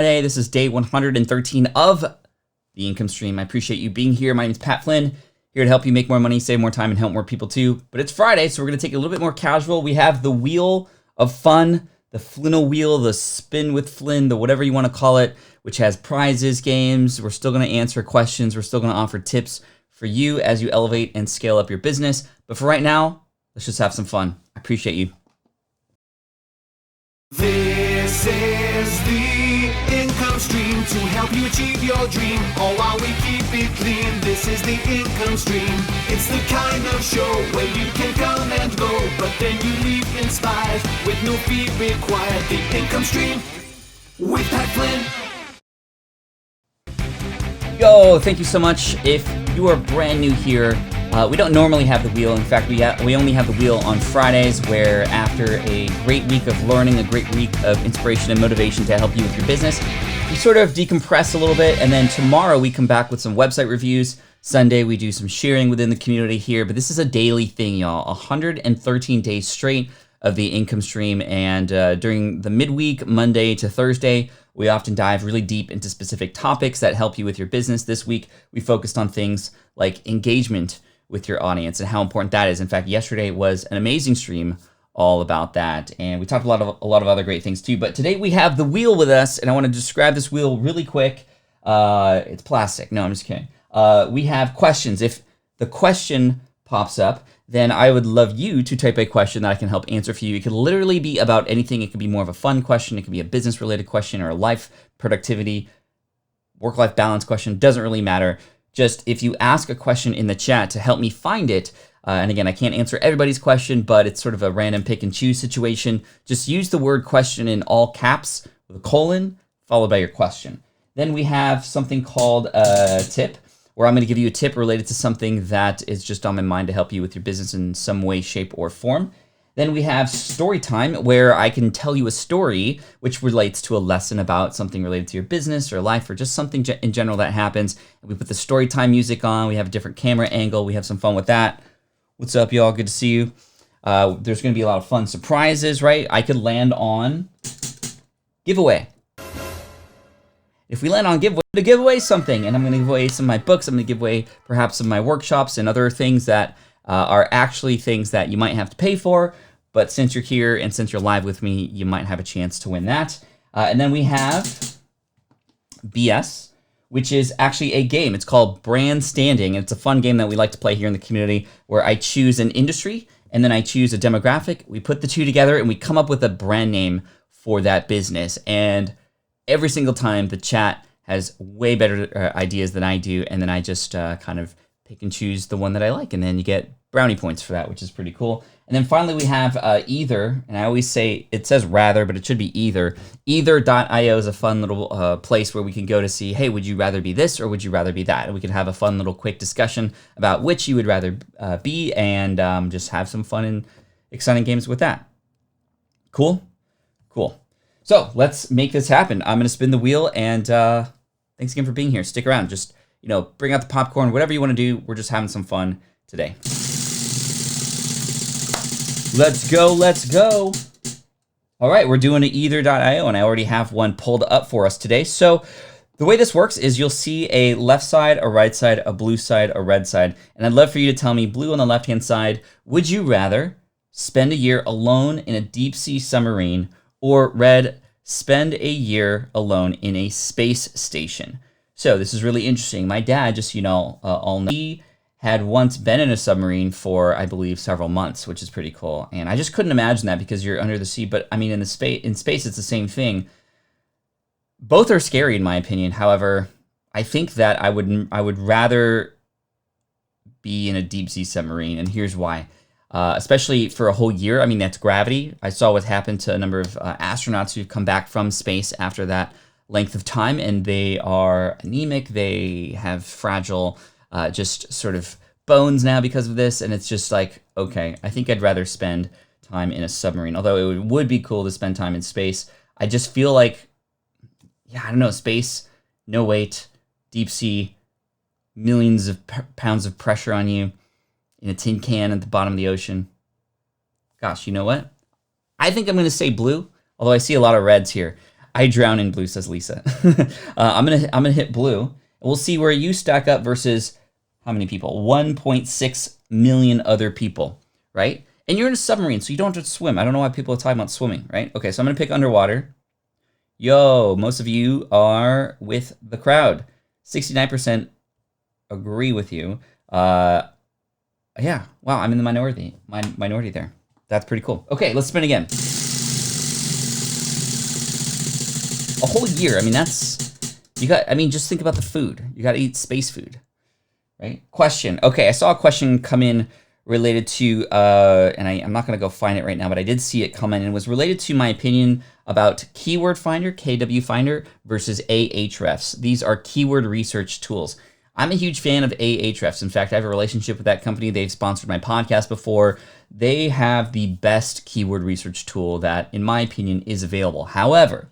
Today, this is day 113 of the income stream. I appreciate you being here. My name is Pat Flynn, here to help you make more money, save more time, and help more people too. But it's Friday, so we're going to take it a little bit more casual. We have the Wheel of Fun, the Flynn Wheel, the Spin with Flynn, the whatever you want to call it, which has prizes, games. We're still going to answer questions. We're still going to offer tips for you as you elevate and scale up your business. But for right now, let's just have some fun. I appreciate you. This is the income stream to help you achieve your dream, all while we keep it clean. This is the income stream. It's the kind of show where you can come and go, but then you leave inspired with no fee required. The income stream with Pat Flynn. Yo, thank you so much. If you are brand new here, we don't normally have the wheel. In fact, we only have the wheel on Fridays, where after a great week of learning, a great week of inspiration and motivation to help you with your business, we sort of decompress a little bit, and then tomorrow we come back with some website reviews. Sunday we do some sharing within the community here, but this is a daily thing, y'all. 113 days straight of the income stream, and during the midweek, Monday to Thursday, we often dive really deep into specific topics that help you with your business. This week, we focused on things like engagement with your audience and how important that is. In fact, yesterday was an amazing stream all about that, and we talked a lot of other great things too. But today we have the wheel with us, and I want to describe this wheel really quick. It's plastic. No, I'm just kidding. We have questions. If the question pops up, then I would love you to type a question that I can help answer for you. It could literally be about anything. It could be more of a fun question. It could be a business-related question or a life, productivity, work-life balance question. Doesn't really matter. Just if you ask a question in the chat to help me find it, and again, I can't answer everybody's question, but it's sort of a random pick and choose situation. Just use the word question in all caps with a colon followed by your question. Then we have something called a tip, where I'm going to give you a tip related to something that is just on my mind to help you with your business in some way, shape, or form. Then we have story time, where I can tell you a story which relates to a lesson about something related to your business or life or just something in general that happens. And we put the story time music on. We have a different camera angle. We have some fun with that. What's up, y'all? Good to see you. There's going to be a lot of fun surprises, right? I could land on giveaway. If we land on giveaway, to give away something, and I'm going to give away some of my books. I'm going to give away perhaps some of my workshops and other things that are actually things that you might have to pay for. But since you're here and since you're live with me, you might have a chance to win that. And then we have BS, which is actually a game. It's called Brand Standing. It's a fun game that we like to play here in the community, where I choose an industry and then I choose a demographic. We put the two together and we come up with a brand name for that business. And every single time the chat has way better ideas than I do, and then I just kind of pick and choose the one that I like, and then you get brownie points for that, which is pretty cool. And then finally we have Either, and I always say, it says rather, but it should be Either. Either.io is a fun little place where we can go to see, hey, would you rather be this or would you rather be that? And we can have a fun little quick discussion about which you would rather be, and just have some fun and exciting games with that. Cool? Cool. So let's make this happen. I'm going to spin the wheel, and thanks again for being here. Stick around. Just, bring out the popcorn, whatever you want to do. We're just having some fun today. Let's go. Let's go. All right, we're doing an Either.io, and I already have one pulled up for us today. So the way this works is you'll see a left side, a right side, a blue side, a red side. And I'd love for you to tell me, blue on the left-hand side, would you rather spend a year alone in a deep-sea submarine, or red, spend a year alone in a space station? So this is really interesting. My dad, just, he had once been in a submarine for, I believe, several months, which is pretty cool. And I just couldn't imagine that, because you're under the sea. But I mean, in space, it's the same thing. Both are scary, in my opinion. However, I think that I would rather be in a deep sea submarine, and here's why. Especially for a whole year. I mean, that's gravity. I saw what happened to a number of astronauts who've come back from space after that length of time, and they are anemic. They have fragile, just sort of bones now because of this, and it's just like, okay, I think I'd rather spend time in a submarine. Although it would be cool to spend time in space. I just feel like, I don't know, space, no weight, deep sea, millions of pounds of pressure on you, in a tin can at the bottom of the ocean. Gosh, you know what? I think I'm going to say blue, although I see a lot of reds here. I drown in blue, says Lisa. I'm gonna hit blue. We'll see where you stack up versus how many people? 1.6 million other people, right? And you're in a submarine, so you don't have to swim. I don't know why people are talking about swimming, right? Okay, so I'm gonna pick underwater. Yo, most of you are with the crowd. 69% agree with you. Yeah, wow, I'm in the minority there. That's pretty cool. Okay, let's spin again. A whole year. I mean, just think about the food. You got to eat space food, right? Question. Okay, I saw a question come in related to, and I'm not going to go find it right now, but I did see it come in, and it was related to my opinion about Keyword Finder, KW Finder, versus Ahrefs. These are keyword research tools. I'm a huge fan of Ahrefs. In fact, I have a relationship with that company. They've sponsored my podcast before. They have the best keyword research tool that, in my opinion, is available. However,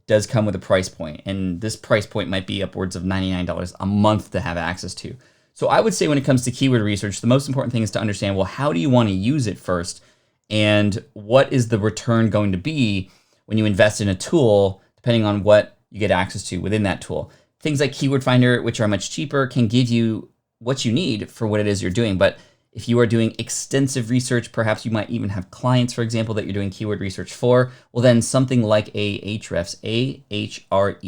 does come with a price point, and this price point might be upwards of $99 a month to have access to. So I would say when it comes to keyword research, the most important thing is to understand, well, how do you want to use it first, and what is the return going to be when you invest in a tool, depending on what you get access to within that tool. Things like Keyword Finder, which are much cheaper, can give you what you need for what it is you're doing. But if you are doing extensive research, perhaps you might even have clients, for example, that you're doing keyword research for, well, then something like Ahrefs,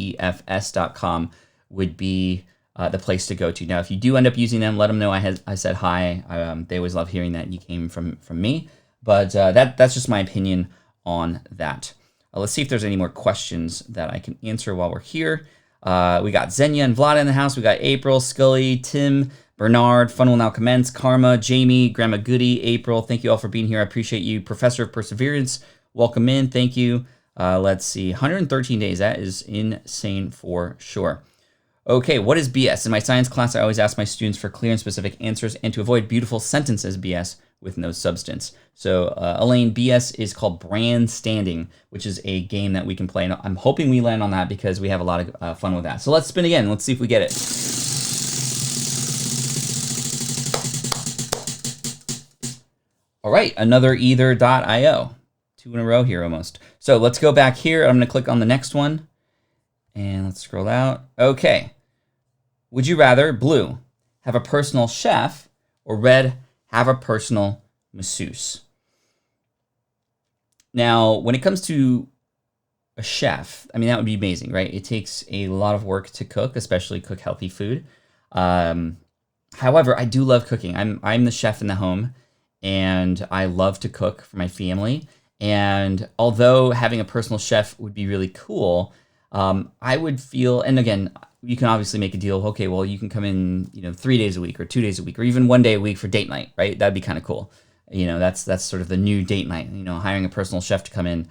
Ahrefs.com would be the place to go to. Now, if you do end up using them, let them know I said hi. They always love hearing that you came from me. But that's just my opinion on that. Let's see if there's any more questions that I can answer while we're here. We got Xenia and Vlada in the house. We got April, Scully, Tim, Bernard, Fun Will Now Commence, Karma, Jamie, Grandma Goody, April. Thank you all for being here. I appreciate you. Professor of Perseverance, welcome in. Thank you. Let's see, 113 days. That is insane for sure. Okay, what is BS? In my science class, I always ask my students for clear and specific answers and to avoid beautiful sentences, BS, with no substance. So, Elaine, BS is called brand standing, which is a game that we can play. And I'm hoping we land on that because we have a lot of fun with that. So let's spin again. Let's see if we get it. All right, another either.io. 2 in a row here almost. So let's go back here. I'm going to click on the next one. And let's scroll out. Okay. Would you rather, blue, have a personal chef, or red, have a personal masseuse? Now, when it comes to a chef, I mean, that would be amazing, right? It takes a lot of work to cook, especially cook healthy food. However, I do love cooking. I'm the chef in the home, and I love to cook for my family. And although having a personal chef would be really cool, I would feel, and again, you can obviously make a deal. Okay, well, you can come in, 3 days a week or 2 days a week, or even 1 day a week for date night, right? That'd be kind of cool. That's sort of the new date night, hiring a personal chef to come in,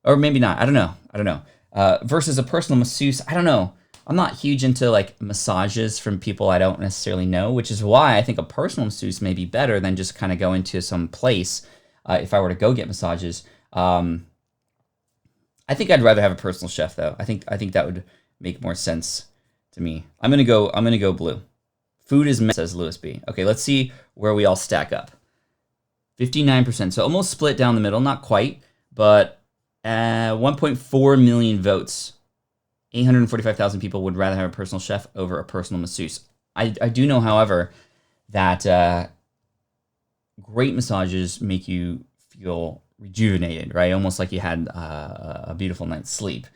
or maybe not. I don't know. Versus a personal masseuse. I don't know. I'm not huge into like massages from people I don't necessarily know, which is why I think a personal masseuse may be better than just kind of go into some place. If I were to go get massages, I think I'd rather have a personal chef though. I think that would make more sense to me. I'm gonna go blue. Food is mess, says Lewis B. Okay, let's see where we all stack up. 59%, so almost split down the middle, not quite, but 1.4 million votes. 845,000 people would rather have a personal chef over a personal masseuse. I do know, however, that great massages make you feel rejuvenated, right? Almost like you had a beautiful night's sleep.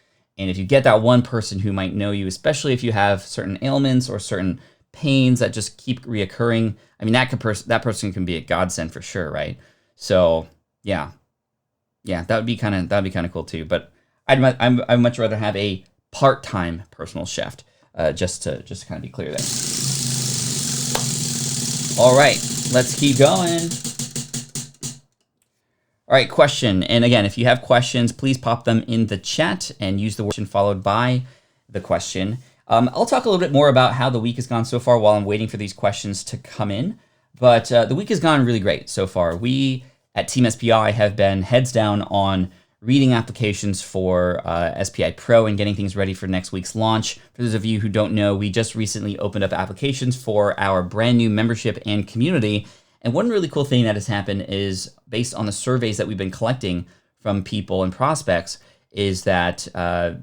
And if you get that one person who might know you, especially if you have certain ailments or certain pains that just keep reoccurring, I mean, that person can be a godsend for sure, right? So yeah, that would be kind of cool too. But I'd much rather have a part-time personal chef, just to kind of be clear there. All right, let's keep going. All right, question. And again, if you have questions, please pop them in the chat and use the word followed by the question. I'll talk a little bit more about how the week has gone so far while I'm waiting for these questions to come in. But the week has gone really great so far. We at Team SPI have been heads down on reading applications for SPI Pro and getting things ready for next week's launch. For those of you who don't know, we just recently opened up applications for our brand new membership and community. And one really cool thing that has happened is, based on the surveys that we've been collecting from people and prospects, is that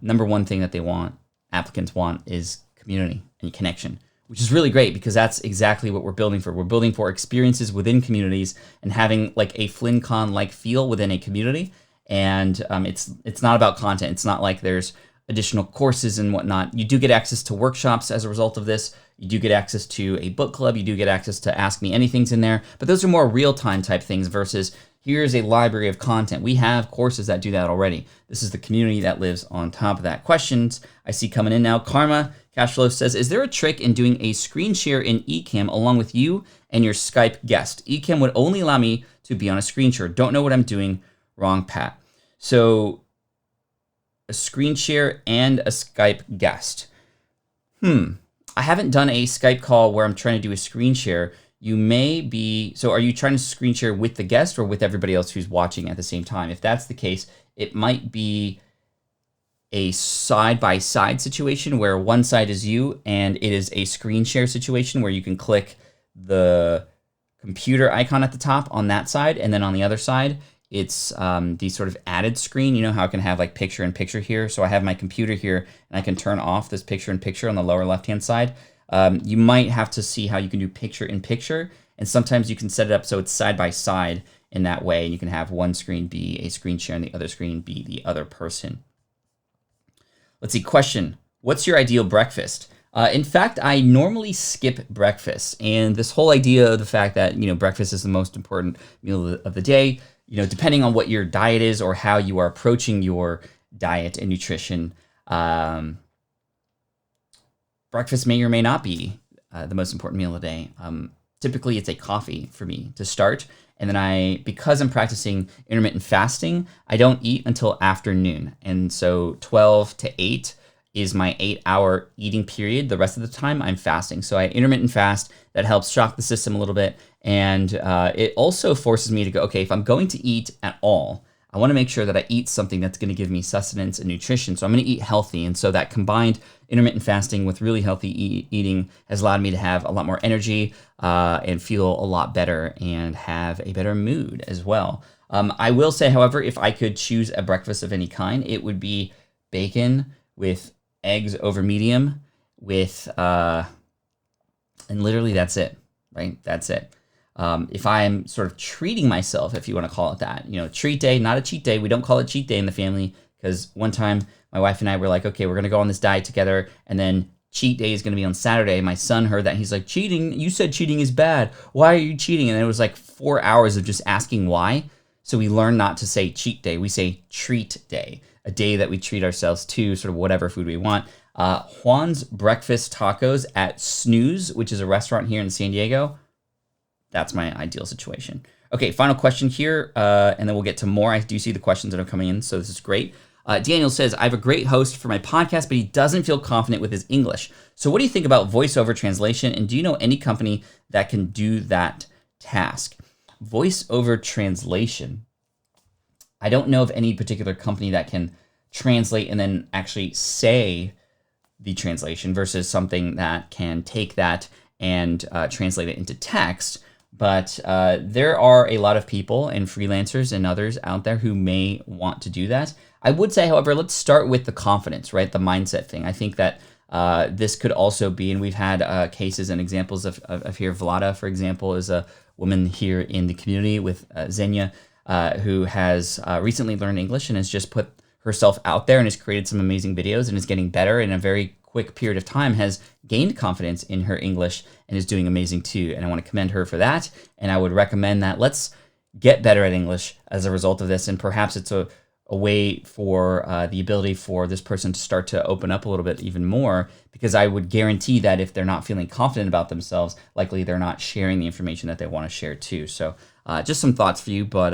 number one thing that applicants want is community and connection, which is really great because that's exactly what we're building for. We're building for experiences within communities and having like a FlynnCon-like feel within a community. And it's not about content. It's not like there's additional courses and whatnot. You do get access to workshops as a result of this. You do get access to a book club. You do get access to Ask Me Anything's in there. But those are more real-time type things versus here's a library of content. We have courses that do that already. This is the community that lives on top of that. Questions I see coming in now. Karma Cashflow says, is there a trick in doing a screen share in Ecamm along with you and your Skype guest? Ecamm would only allow me to be on a screen share. Don't know what I'm doing. Wrong, Pat. So a screen share and a Skype guest. I haven't done a Skype call where I'm trying to do a screen share. You may be, so are you trying to screen share with the guest or with everybody else who's watching at the same time? If that's the case, it might be a side-by-side situation where one side is you and it is a screen share situation where you can click the computer icon at the top on that side, and then on the other side, it's the sort of added screen. You know how I can have like picture in picture here? So I have my computer here and I can turn off this picture in picture on the lower left-hand side. You might have to see how you can do picture in picture, and sometimes you can set it up so it's side by side in that way, and you can have one screen be a screen share and the other screen be the other person. Let's see, question. What's your ideal breakfast? In fact, I normally skip breakfast, and this whole idea of the fact that, breakfast is the most important meal of the day, depending on what your diet is or how you are approaching your diet and nutrition, breakfast may or may not be the most important meal of the day. Typically, it's a coffee for me to start. And then because I'm practicing intermittent fasting, I don't eat until afternoon. And so 12 to 8 is my 8-hour eating period. The rest of the time, I'm fasting. So I intermittent fast. That helps shock the system a little bit. And it also forces me to go, okay, if I'm going to eat at all, I want to make sure that I eat something that's going to give me sustenance and nutrition. So I'm going to eat healthy. And so that combined intermittent fasting with really healthy eating has allowed me to have a lot more energy and feel a lot better and have a better mood as well. I will say, however, if I could choose a breakfast of any kind, it would be bacon with eggs over medium with, and literally that's it, right? That's it. If I'm sort of treating myself, if you want to call it that, treat day, not a cheat day. We don't call it cheat day in the family because one time my wife and I were like, okay, we're going to go on this diet together. And then cheat day is going to be on Saturday. My son heard that. He's like, cheating? You said cheating is bad. Why are you cheating? And it was like 4 hours of just asking why. So we learned not to say cheat day. We say treat day, a day that we treat ourselves to, sort of whatever food we want. Juan's Breakfast Tacos at Snooze, which is a restaurant here in San Diego. That's my ideal situation. Okay, final question here, and then we'll get to more. I do see the questions that are coming in, so this is great. Daniel says, I have a great host for my podcast, but he doesn't feel confident with his English. So what do you think about voiceover translation, and do you know any company that can do that task? Voiceover translation. I don't know of any particular company that can translate and then actually say the translation versus something that can take that and translate it into text. But there are a lot of people and freelancers and others out there who may want to do that. I would say, however, let's start with the confidence, right? The mindset thing. I think that this could also be, and we've had cases and examples of here. Vlada, for example, is a woman here in the community with Xenia, who has recently learned English and has just put herself out there and has created some amazing videos and is getting better in a very quick period of time, has gained confidence in her English and is doing amazing too. And I want to commend her for that. And I would recommend that let's get better at English as a result of this. And perhaps it's a way for the ability for this person to start to open up a little bit even more, because I would guarantee that if they're not feeling confident about themselves, likely they're not sharing the information that they want to share too. So just some thoughts for you, but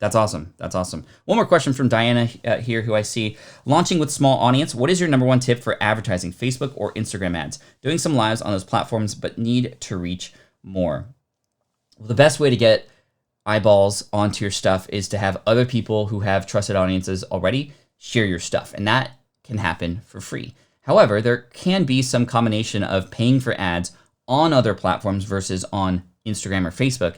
that's awesome. That's awesome. One more question from Diana here, who I see. Launching with small audience, what is your number one tip for advertising, Facebook or Instagram ads? Doing some lives on those platforms, but need to reach more. Well, the best way to get eyeballs onto your stuff is to have other people who have trusted audiences already share your stuff, and that can happen for free. However, there can be some combination of paying for ads on other platforms versus on Instagram or Facebook.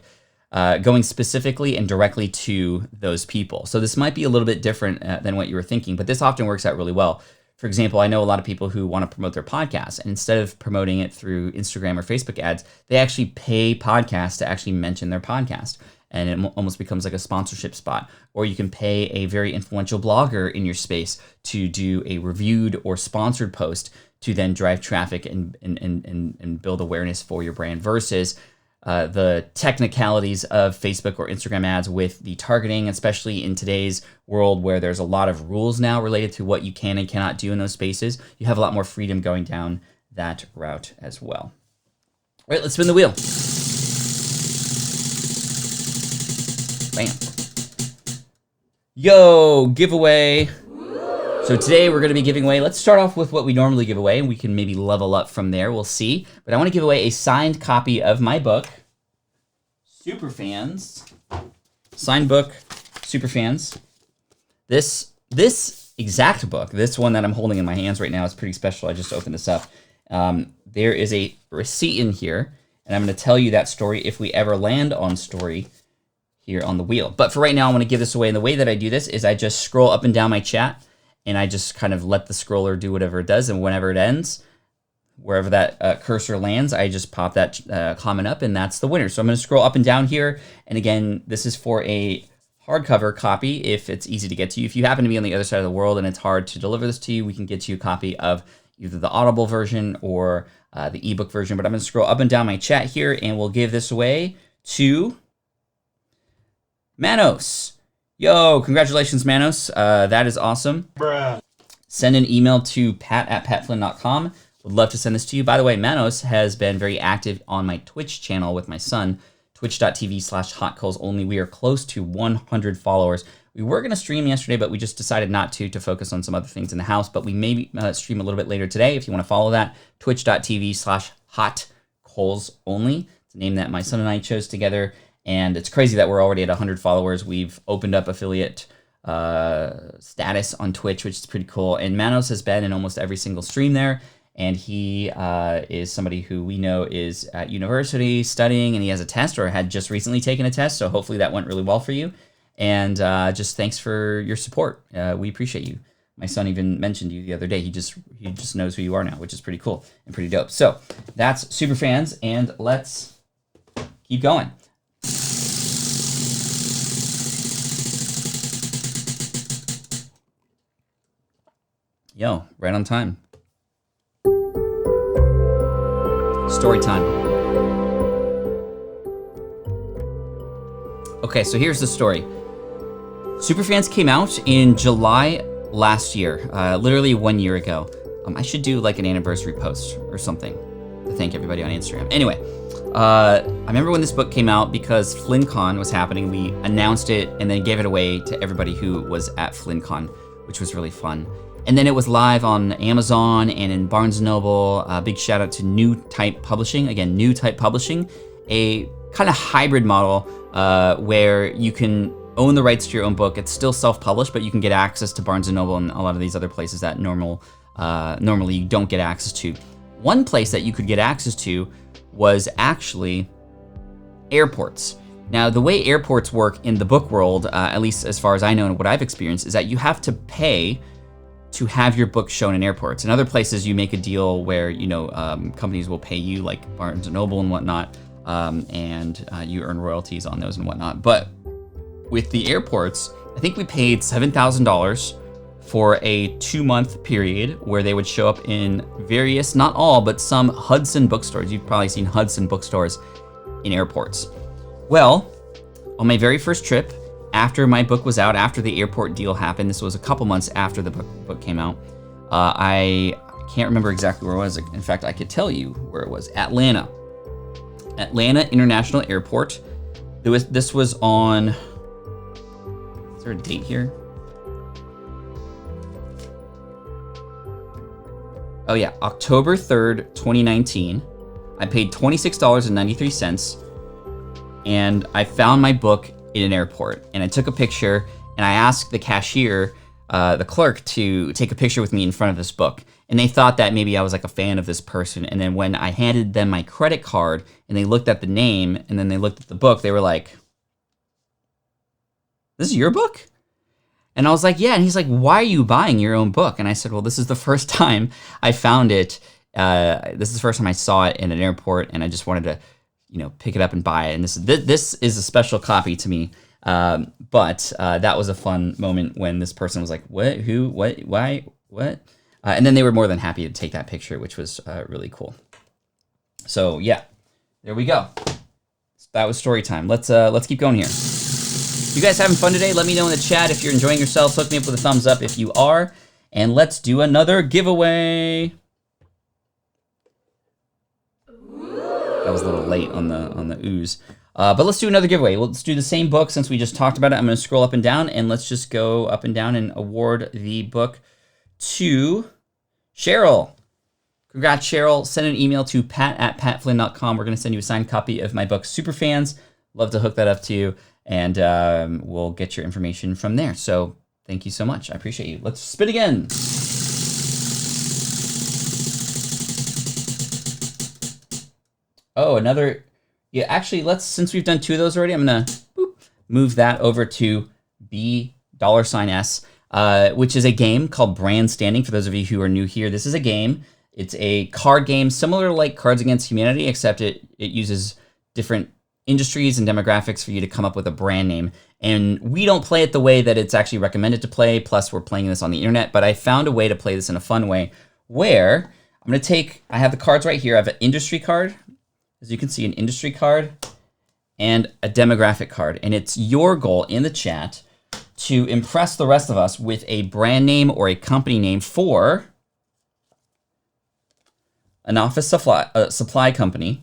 going specifically and directly to those people. So this might be a little bit different than what you were thinking, but this often works out really well. For example, I know a lot of people who want to promote their podcast, and instead of promoting it through Instagram or Facebook ads, they actually pay podcasts to actually mention their podcast. And it almost becomes like a sponsorship spot. Or you can pay a very influential blogger in your space to do a reviewed or sponsored post to then drive traffic and build awareness for your brand, versus the technicalities of Facebook or Instagram ads with the targeting, especially in today's world where there's a lot of rules now related to what you can and cannot do in those spaces. You have a lot more freedom going down that route as well. All right, let's spin the wheel. Bam. Yo, giveaway. So today we're going to be giving away, let's start off with what we normally give away, and we can maybe level up from there. We'll see. But I want to give away a signed copy of my book, Superfans. Signed book, Superfans. This exact book, this one that I'm holding in my hands right now, is pretty special. I just opened this up. There is a receipt in here, and I'm going to tell you that story if we ever land on story here on the wheel. But for right now, I want to give this away. And the way that I do this is I just scroll up and down my chat, and I just kind of let the scroller do whatever it does. And whenever it ends, wherever that cursor lands, I just pop that comment up, and that's the winner. So I'm going to scroll up and down here. And again, this is for a hardcover copy if it's easy to get to you. If you happen to be on the other side of the world and it's hard to deliver this to you, we can get you a copy of either the Audible version or the ebook version. But I'm going to scroll up and down my chat here, and we'll give this away to Manos. Yo, congratulations, Manos. That is awesome. Bruh. Send an email to pat@patflynn.com. Would love to send this to you. By the way, Manos has been very active on my Twitch channel with my son, twitch.tv/hotcoalsonly. We are close to 100 followers. We were going to stream yesterday, but we just decided not to focus on some other things in the house. But we may stream a little bit later today if you want to follow that. Twitch.tv/hotcoalsonly. It's a name that my son and I chose together. And it's crazy that we're already at 100 followers. We've opened up affiliate status on Twitch, which is pretty cool. And Manos has been in almost every single stream there. And he is somebody who we know is at university studying, and he has a test or had just recently taken a test. So hopefully that went really well for you. And just thanks for your support. We appreciate you. My son even mentioned you the other day. He just knows who you are now, which is pretty cool and pretty dope. So that's Superfans, and let's keep going. Yo, right on time. Story time. Okay, so here's the story. Superfans came out in July last year, literally 1 year ago. I should do like an anniversary post or something to thank everybody on Instagram. Anyway, I remember when this book came out because FlynnCon was happening. We announced it and then gave it away to everybody who was at FlynnCon, which was really fun. And then it was live on Amazon and in Barnes & Noble. Big shout out to New Type Publishing. Again, New Type Publishing, a kind of hybrid model where you can own the rights to your own book. It's still self-published, but you can get access to Barnes & Noble and a lot of these other places that normally you don't get access to. One place that you could get access to was actually airports. Now, the way airports work in the book world, at least as far as I know and what I've experienced, is that you have to pay to have your book shown in airports. In other places, you make a deal where companies will pay you, like Barnes & Noble and whatnot, and you earn royalties on those and whatnot. But with the airports, I think we paid $7,000 for a 2-month period where they would show up in various, not all, but some Hudson bookstores. You've probably seen Hudson bookstores in airports. Well, on my very first trip, after my book was out, after the airport deal happened, this was a couple months after the book came out, I can't remember exactly where it was. In fact, I could tell you where it was. Atlanta International Airport. This was on, is there a date here? Oh yeah, October 3rd, 2019. I paid $26.93, and I found my book in an airport, and I took a picture, and I asked the cashier, the clerk, to take a picture with me in front of this book. And they thought that maybe I was like a fan of this person. And then when I handed them my credit card and they looked at the name and then they looked at the book, they were like, this is your book? And I was like, yeah. And he's like, why are you buying your own book? And I said, well, this is the first time I found it. This is the first time I saw it in an airport, and I just wanted to, pick it up and buy it. And this is a special copy to me. But that was a fun moment when this person was like, what, who, what, why, what? And then they were more than happy to take that picture, which was really cool. So yeah, there we go. That was story time. Let's keep going here. You guys having fun today? Let me know in the chat if you're enjoying yourselves. Hook me up with a thumbs up if you are. And let's do another giveaway. That was a little late on the ooze. But let's do another giveaway. Let's do the same book since we just talked about it. I'm going to scroll up and down, and let's just go up and down and award the book to Cheryl. Congrats, Cheryl. Send an email to pat@patflynn.com. We're going to send you a signed copy of my book, Superfans. Love to hook that up to you, and we'll get your information from there. So thank you so much. I appreciate you. Let's spin again. Oh, another. Yeah, actually, since we've done 2 of those already, I'm going to move that over to $B$S, which is a game called Brand Standing. For those of you who are new here, this is a game. It's a card game similar like Cards Against Humanity, except it uses different industries and demographics for you to come up with a brand name. And we don't play it the way that it's actually recommended to play, plus we're playing this on the internet, but I found a way to play this in a fun way where I'm going to I have the cards right here. I have an industry card, as you can see, an industry card and a demographic card. And it's your goal in the chat to impress the rest of us with a brand name or a company name for an office supply company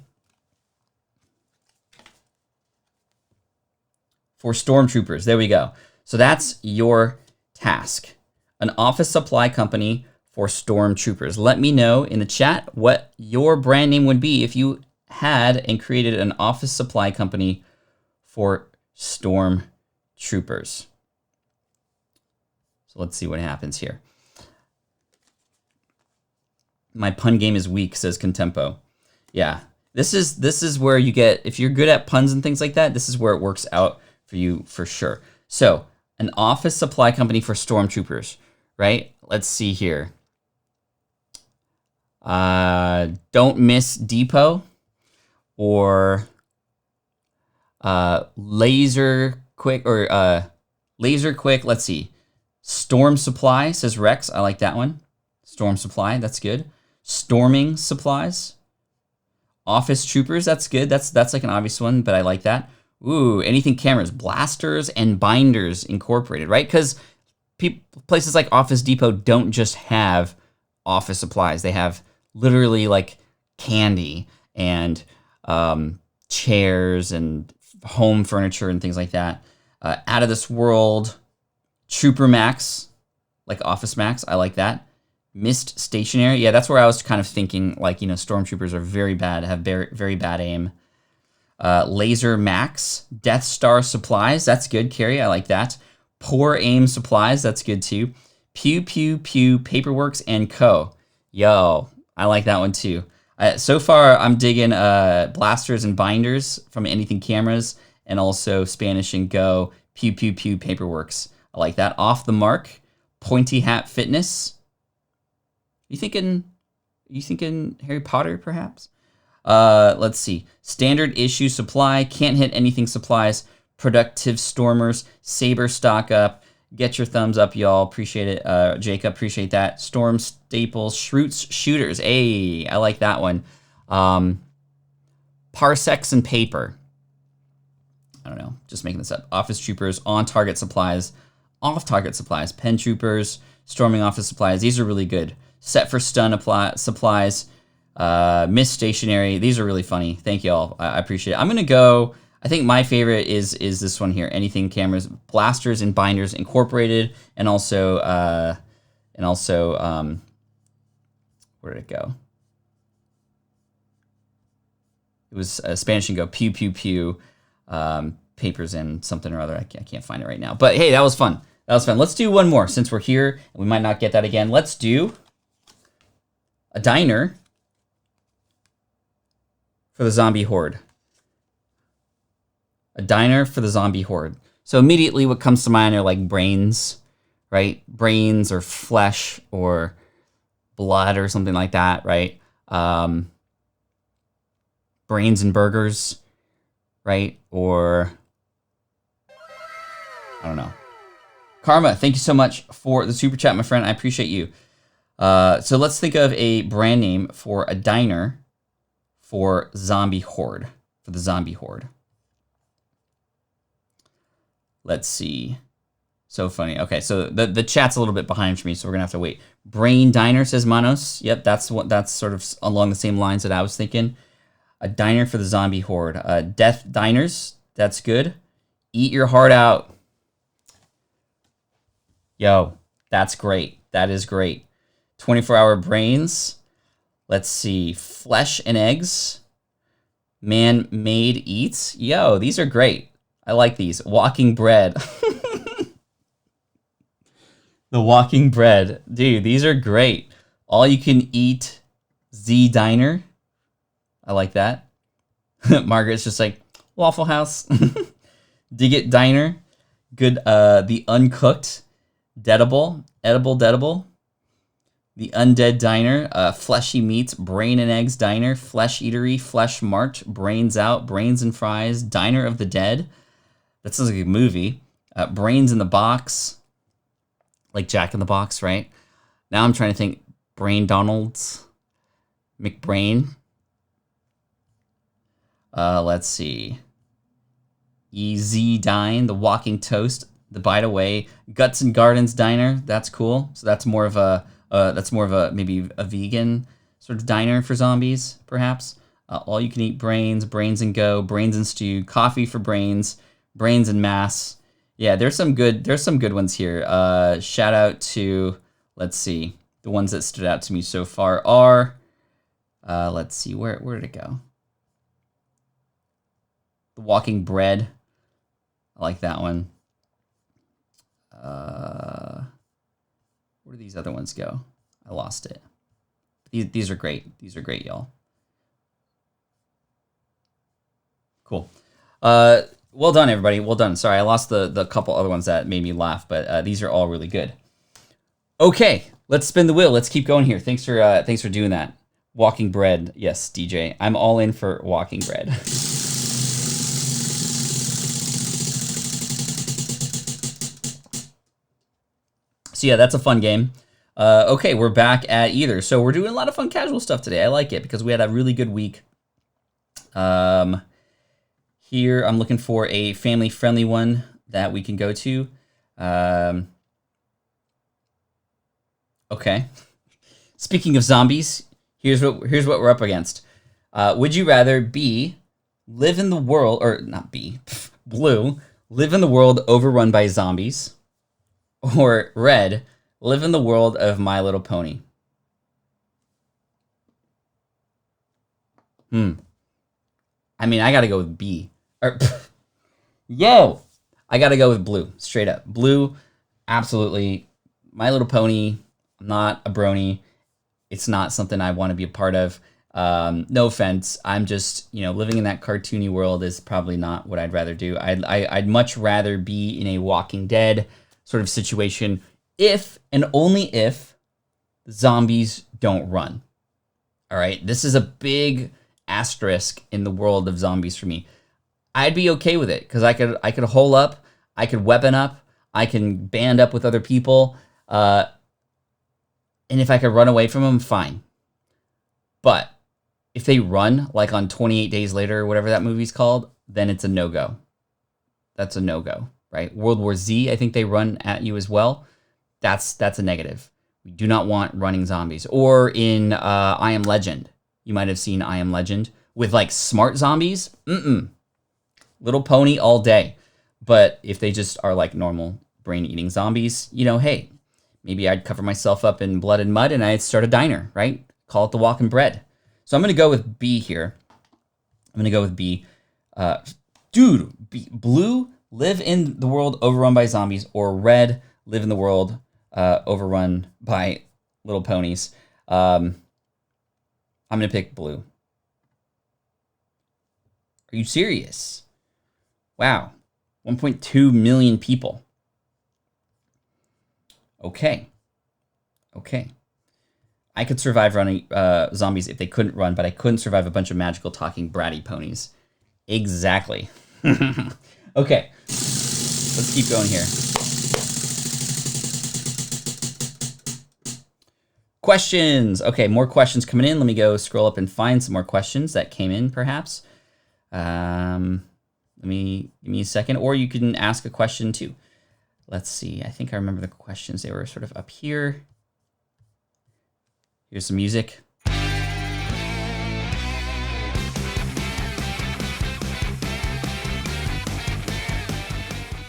for stormtroopers. There we go. So that's your task. An office supply company for stormtroopers. Let me know in the chat what your brand name would be if you had and created an office supply company for stormtroopers. So let's see what happens here. My pun game is weak, says Contempo. Yeah, this is where you get, if you're good at puns and things like that, this is where it works out for you for sure. So an office supply company for stormtroopers, right? Let's see here. Don't Miss Depot or Laser Quick or Laser Quick. Let's see. Storm Supply, says Rex. I like that one. Storm Supply, that's good. Storming Supplies. Office Troopers, that's good. That's like an obvious one, but I like that. Ooh, anything cameras, Blasters and Binders Incorporated, right? Because places like Office Depot don't just have office supplies. They have literally like candy and chairs and home furniture and things like that. Out of This World, Trooper Max, like Office Max, I like that. Mist Stationary, yeah, that's where I was kind of thinking, like, stormtroopers are very bad, have very, very bad aim. Laser Max, Death Star Supplies, that's good, Carrie, I like that. Poor Aim Supplies, that's good too. Pew Pew Pew Paperworks and Co. Yo, I like that one too. So far, I'm digging Blasters and Binders from Anything Cameras, and also Spanish and Go, Pew Pew Pew Paperworks. I like that. Off the Mark, Pointy Hat Fitness. You thinking Harry Potter, perhaps? Let's see. Standard Issue Supply, Can't Hit Anything Supplies, Productive Stormers, Saber Stock Up. Get your thumbs up, y'all. Appreciate it. Jacob, appreciate that. Storm Staples, Shroots Shooters. Hey, I like that one. Parsecs and Paper. I don't know. Just making this up. Office Troopers, On Target Supplies, Off Target Supplies, Pen Troopers, Storming Office Supplies. These are really good. Set for Stun Supplies, Miss Stationary. These are really funny. Thank you all. I appreciate it. I'm going to go, I think my favorite is this one here. Anything Cameras, Blasters and Binders Incorporated, and also where did it go? It was Spanish and Go, Pew Pew Pew, Papers and something or other. I can't find it right now. But hey, that was fun. That was fun. Let's do one more since we're here. We might not get that again. Let's do a diner for the zombie horde. A diner for the zombie horde. So immediately what comes to mind are like brains, right? Brains or flesh or blood or something like that, right? Brains and burgers, right? Or, I don't know. Karma, thank you so much for the super chat, my friend. I appreciate you. So let's think of a brand name for a diner for zombie horde, for the zombie horde. Let's see. So funny. Okay, so the chat's a little bit behind for me, so we're gonna have to wait. Brain Diner, says Manos. Yep, that's sort of along the same lines that I was thinking. A diner for the zombie horde. Death Diners, that's good. Eat your heart out. Yo, that's great. That is great. 24-hour brains. Let's see. Flesh and eggs. Man-made eats. Yo, these are great. I like these. Walking bread. The walking bread. Dude, these are great. All you can eat Z Diner. I like that. Margaret's just like, Waffle House. Dig It Diner. Good. The Uncooked. Deadable. Deadable. The Undead Diner. Fleshy Meats. Brain and Eggs Diner. Flesh Eatery. Flesh Mart. Brains Out. Brains and Fries. Diner of the Dead. That sounds like a movie. Brains in the Box. Like Jack in the Box, right? Now I'm trying to think. Brain Donald's. McBrain. Let's see. Easy Dine. The Walking Toast. The Bite Away. Guts and Gardens Diner. That's cool. So that's more of a maybe a vegan sort of diner for zombies, perhaps. All you can eat brains. Brains and Go. Brains and Stew. Coffee for Brains. Brains and Mass. Yeah, there's some good ones here. Shout out to, let's see, the ones that stood out to me so far are, let's see, where did it go? The Walking Bread. I like that one. Where do these other ones go? I lost it. These are great. These are great, y'all. Cool. Well done, everybody. Well done. Sorry, I lost the couple other ones that made me laugh, but these are all really good. Okay, let's spin the wheel. Let's keep going here. Thanks for doing that. Walking bread. Yes, DJ. I'm all in for walking bread. So yeah, that's a fun game. Okay, we're back at either. So we're doing a lot of fun casual stuff today. I like it because we had a really good week. Here, I'm looking for a family-friendly one that we can go to. Okay. Speaking of zombies, here's what we're up against. Would you rather live in the world, or not Blue, live in the world overrun by zombies, or Red, live in the world of My Little Pony? I mean, I gotta go with B. Yo! I gotta go with Blue, straight up. Blue, absolutely. My Little Pony, I'm not a brony. It's not something I want to be a part of. No offense. I'm just, living in that cartoony world is probably not what I'd rather do. I'd much rather be in a Walking Dead sort of situation if and only if zombies don't run. All right? This is a big asterisk in the world of zombies for me. I'd be okay with it because I could hole up, I could weapon up, I can band up with other people, and if I could run away from them, fine. But if they run, like on 28 Days Later, or whatever that movie's called, then it's a no-go. That's a no-go, right? World War Z, I think they run at you as well. That's a negative. We do not want running zombies. Or in I Am Legend. You might have seen I Am Legend with like smart zombies. Little Pony all day. But if they just are like normal brain-eating zombies, hey, maybe I'd cover myself up in blood and mud and I'd start a diner, right? Call it the Walking Bread. So I'm going to go with B here. I'm going to go with B. Blue, live in the world overrun by zombies, or Red, live in the world overrun by little ponies. I'm going to pick Blue. Are you serious? Wow. 1.2 million people. Okay. Okay. I could survive running zombies if they couldn't run, but I couldn't survive a bunch of magical talking bratty ponies. Exactly. Okay. Let's keep going here. Questions. Okay, more questions coming in. Let me go scroll up and find some more questions that came in, perhaps. Give me a second, or you can ask a question too. Let's see. I think I remember the questions. They were sort of up here. Here's some music.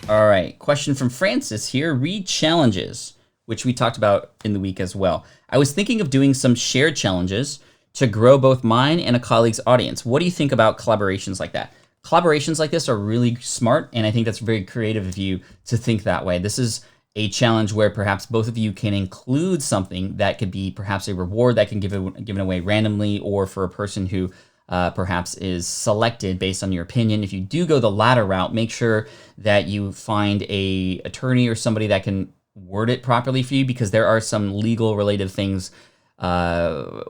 All right. Question from Francis here. Read challenges, which we talked about in the week as well. I was thinking of doing some shared challenges to grow both mine and a colleague's audience. What do you think about collaborations like that? Collaborations like this are really smart, and I think that's very creative of you to think that way. This is a challenge where perhaps both of you can include something that could be perhaps a reward that can given away randomly, or for a person who perhaps is selected based on your opinion. If you do go the latter route, make sure that you find a attorney or somebody that can word it properly for you, because there are some legal related things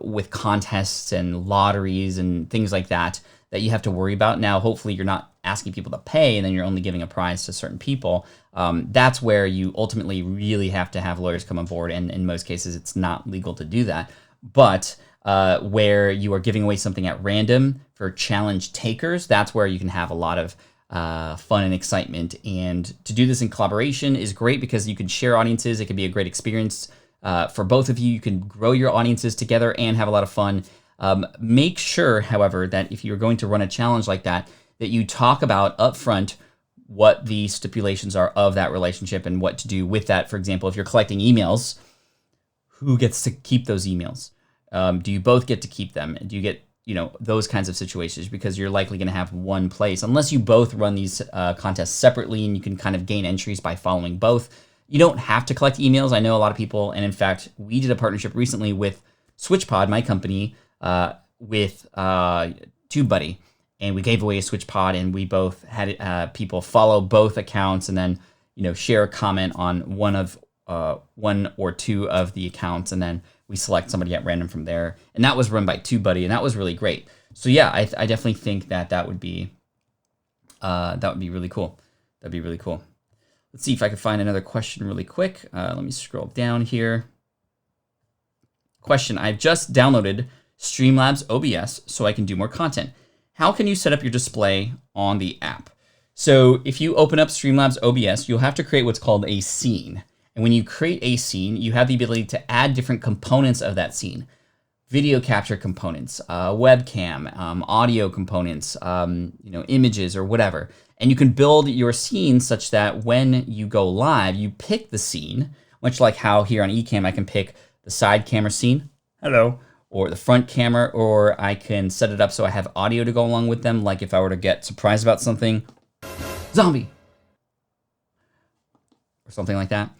with contests and lotteries and things like that that you have to worry about. Now, hopefully you're not asking people to pay and then you're only giving a prize to certain people. That's where you ultimately really have to have lawyers come on board, and in most cases it's not legal to do that. But where you are giving away something at random for challenge takers, that's where you can have a lot of fun and excitement. And to do this in collaboration is great because you can share audiences. It can be a great experience for both of you. You can grow your audiences together and have a lot of fun. Make sure, however, that if you're going to run a challenge like that, that you talk about upfront what the stipulations are of that relationship and what to do with that. For example, if you're collecting emails, who gets to keep those emails? Do you both get to keep them? Do you get, those kinds of situations? Because you're likely going to have one place, unless you both run these contests separately and you can kind of gain entries by following both. You don't have to collect emails. I know a lot of people, and in fact, we did a partnership recently with SwitchPod, my company, with TubeBuddy, and we gave away a SwitchPod, and we both had people follow both accounts and then share a comment on one or two of the accounts, and then we select somebody at random from there. And that was run by TubeBuddy, and that was really great. So yeah, I definitely think that would be really cool. That'd be really cool. Let's see if I can find another question really quick. Let me scroll down here. Question: I've just downloaded Labs OBS so I can do more content. How can you set up your display on the app? So if you open up Labs OBS, you'll have to create what's called a scene. And when you create a scene, you have the ability to add different components of that scene. Video capture components, webcam, audio components, images or whatever. And you can build your scene such that when you go live, you pick the scene, much like how here on Ecamm I can pick the side camera scene, hello, or the front camera, or I can set it up so I have audio to go along with them, like if I were to get surprised about something, zombie, or something like that.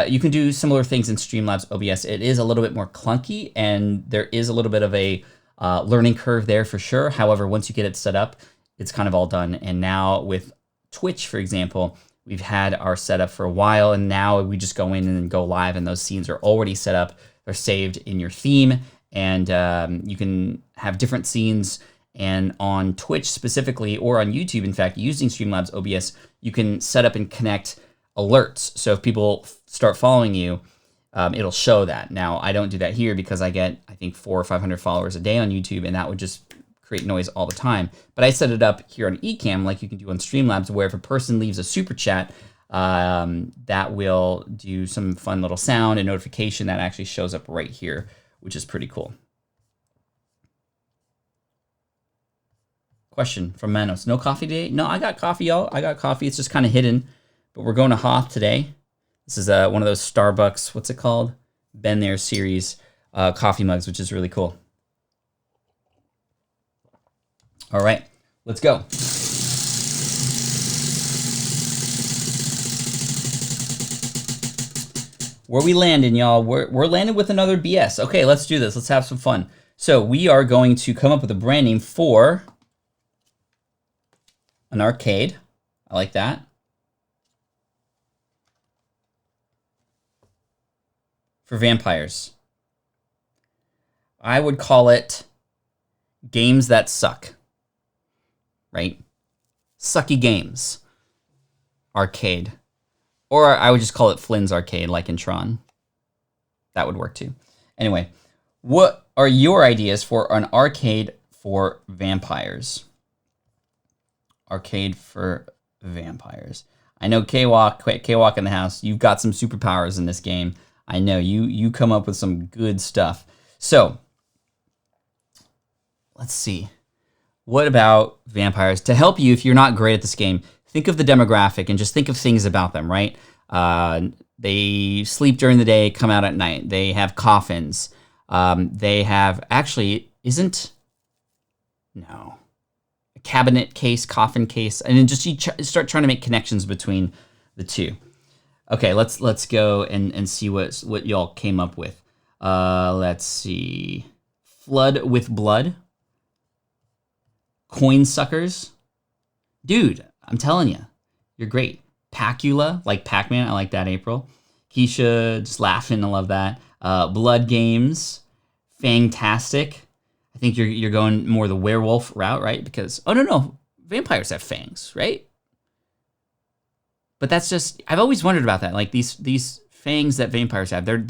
You can do similar things in Labs OBS. It is a little bit more clunky, and there is a little bit of a learning curve there for sure. However, once you get it set up, it's kind of all done. And now with Twitch, for example, we've had our setup for a while, and now we just go in and go live, and those scenes are already set up. They're saved in your theme, and you can have different scenes. And on Twitch specifically, or on YouTube, in fact, using Labs OBS, you can set up and connect alerts. So if people start following you, it'll show that. Now, I don't do that here because I get, I think, 400 or 500 followers a day on YouTube, and that would just create noise all the time. But I set it up here on Ecamm, like you can do on Streamlabs, where if a person leaves a super chat, that will do some fun little sound and notification that actually shows up right here, which is pretty cool. Question from Manos: no coffee today? No, I got coffee, y'all. I got coffee. It's just kind of hidden. But we're going to Hoth today. This is one of those Starbucks, what's it called? Been There series coffee mugs, which is really cool. All right, let's go. Where we landing, y'all? We're landing with another BS. Okay, let's do this. Let's have some fun. So we are going to come up with a brand name for an arcade. I like that. for vampires. I would call it games that suck, right? Sucky games. Arcade. Or I would just call it Flynn's Arcade, like in Tron. That would work too. Anyway, what are your ideas for an arcade for vampires? Arcade for vampires. I know K-Walk in the house, you've got some superpowers in this game. I know you come up with some good stuff. So, let's see. What about vampires? To help you, if you're not great at this game, think of the demographic and just think of things about them, right? They sleep during the day, come out at night. They have coffins. They have, actually, no. A cabinet case, coffin case. And then just you start trying to make connections between the two. Okay, let's go and see what y'all came up with. Let's see. Flood with blood. Coin suckers. Dude, I'm telling you, you're great. Pacula, like Pac-Man. I like that, April. Keisha, just laughing. I love that. Blood games. Fantastic. I think you're going more the werewolf route, right? Because, oh, no. Vampires have fangs, right? But that's just, I've always wondered about that. Like these fangs that vampires have, they're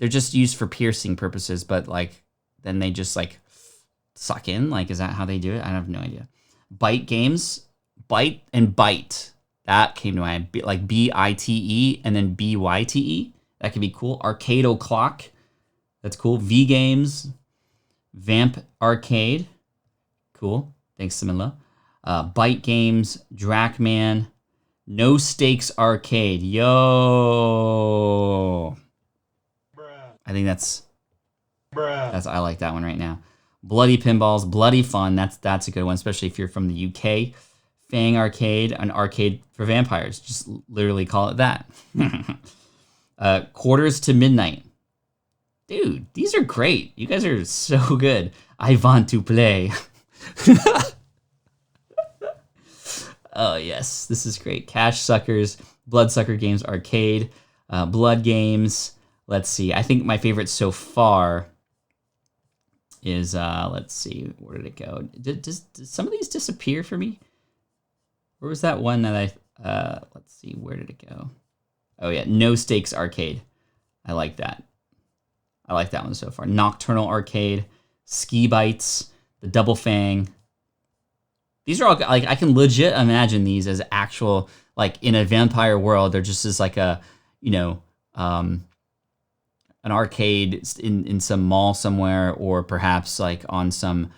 just used for piercing purposes, but like, then they just like suck in. Like, is that how they do it? I have no idea. Bite games. Bite and bite. That came to mind. Like B-I-T-E and then B-Y-T-E. That could be cool. Arcade O'Clock. That's cool. V games. Vamp Arcade. Cool. Thanks, Samila. Bite games. Dracman. No Stakes Arcade. Yo. I think that's I like that one right now. Bloody Pinballs. Bloody Fun. That's a good one, especially if you're from the UK. Fang Arcade, an arcade for vampires. Just literally call it that. Quarters to Midnight. Dude, these are great. You guys are so good. I want to play. Oh, yes. This is great. Cash Suckers, Bloodsucker Games Arcade, Blood Games. Let's see. I think my favorite so far is, let's see. Where did it go? Did some of these disappear for me? Where was that one that let's see, where did it go? Oh yeah, No Stakes Arcade. I like that. I like that one so far. Nocturnal Arcade, Ski Bites, the Double Fang. These are all, like, I can legit imagine these as actual, like, in a vampire world, they're just as like a, an arcade in some mall somewhere, or perhaps like on some